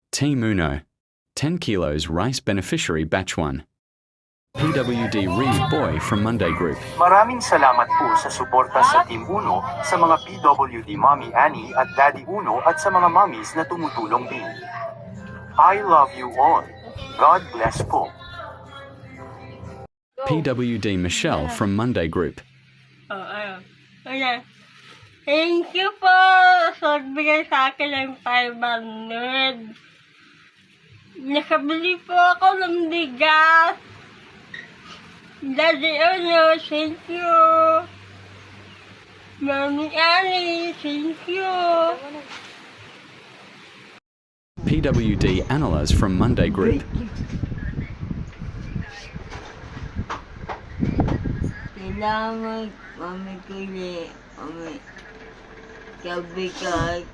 Team Uno, 10 kilos rice beneficiary batch 1. PWD Reed Boy from Monday Group. Maraming salamat po sa suporta sa Team Uno, sa mga PWD Mommy Annie at Daddy Uno at sa mga mommies na tumutulong din. I love you all. God bless po. PWD Michelle from Monday Group. Ayan. Thank you po sa bigay sa akin ng 500. Nakabili po ako ng bigas. Daddy Uno, thank you. Mommy Annie, thank you. PWD Analas from Monday Group. Salamat, Mami Kili, Mami Kabigat.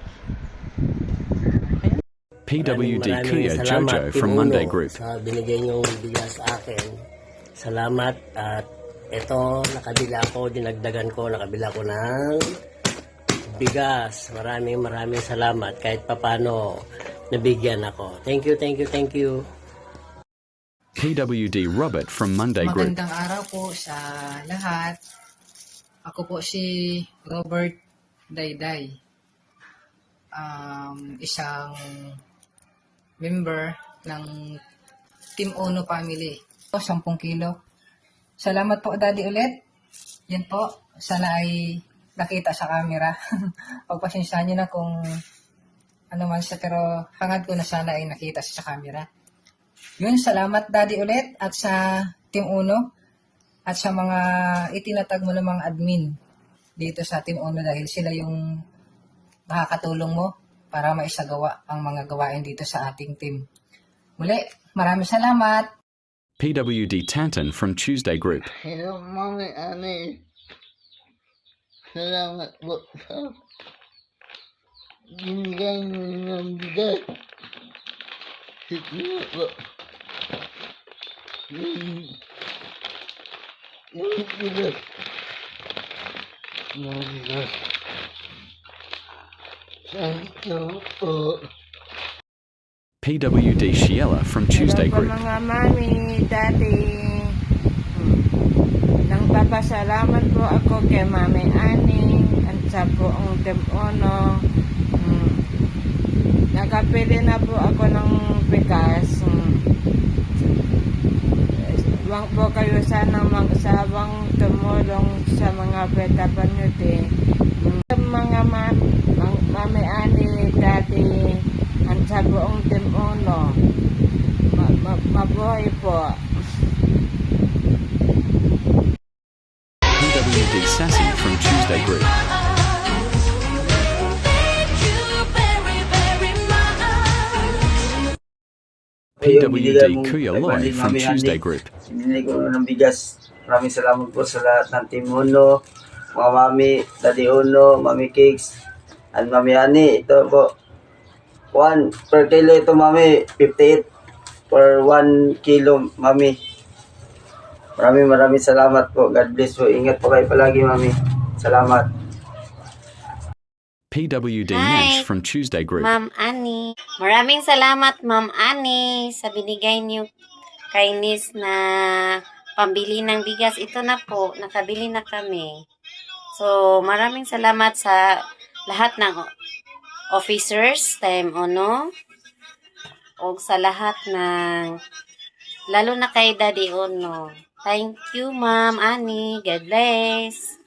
PWD Kuya Jojo from Monday Group. Sa binigay niyong bigas sa akin. Salamat at ito, nakabila ko, dinagdagan ko, nakabila ko ng bigas. Maraming salamat kahit papano nabigyan ako. Thank you, thank you, thank you. PWD Robert from Monday Group. Magandang araw po sa lahat. Ako po si Robert Dayday. Isang member ng Team Uno Family. 10 kilo. Salamat po, Daddy, ulit. Yan po. Sana ay nakita sa camera. Pagpasensyahan nyo na kung ano man siya, pero hangad ko na sana ay nakita siya sa camera. Yun, salamat, Daddy, ulit. At sa Team Uno. At sa mga itinatag mo ng mga admin dito sa Team Uno dahil sila yung nakakatulong mo para maisagawa ang mga gawain dito sa ating team. Muli, maraming salamat. PWD Tanton from Tuesday Group. Hello, Mommy Annie. Salamat po sa binigay niyo ng bigas. Sige po. Yung bigas. Yung bigas. Thank you po. PWD Shiela from Tuesday Hello po Group. mga mami, daddy. Nang papasalamat po ako kay Mami Annie at sa buong Team Uno. Nakapili na po ako ng bigas. Huwag po kayo sana magsabang tumulong sa mga beta panuti. Sa mga Mami Annie, daddy, at sa buong Team Uno. Mabuhay po. PWD Sassy from Tuesday Group. PWD Kuya Loy from Tuesday Group. Sinili ko ng bigas. Maraming salamat po sa lahat ng Team Uno, mga mami, Daddy Uno, Mami Cakes, at Mami Ani. Ito po, 1 per kilo ito, mami, 58 per 1 kilo, mami. Maraming salamat po. God bless po. Ingat po kayo palagi, mami. Salamat. PWD Hi, Nash from Tuesday Group. Ma'am Annie. Maraming salamat, Ma'am Annie, sa binigay niyo kay Nis na pambili ng bigas. Ito na po, nakabili na kami. So, maraming salamat sa lahat ng officers, Team Uno, o sa lahat ng, lalo na kay Daddy Uno. Thank you, Ma'am Annie. God bless.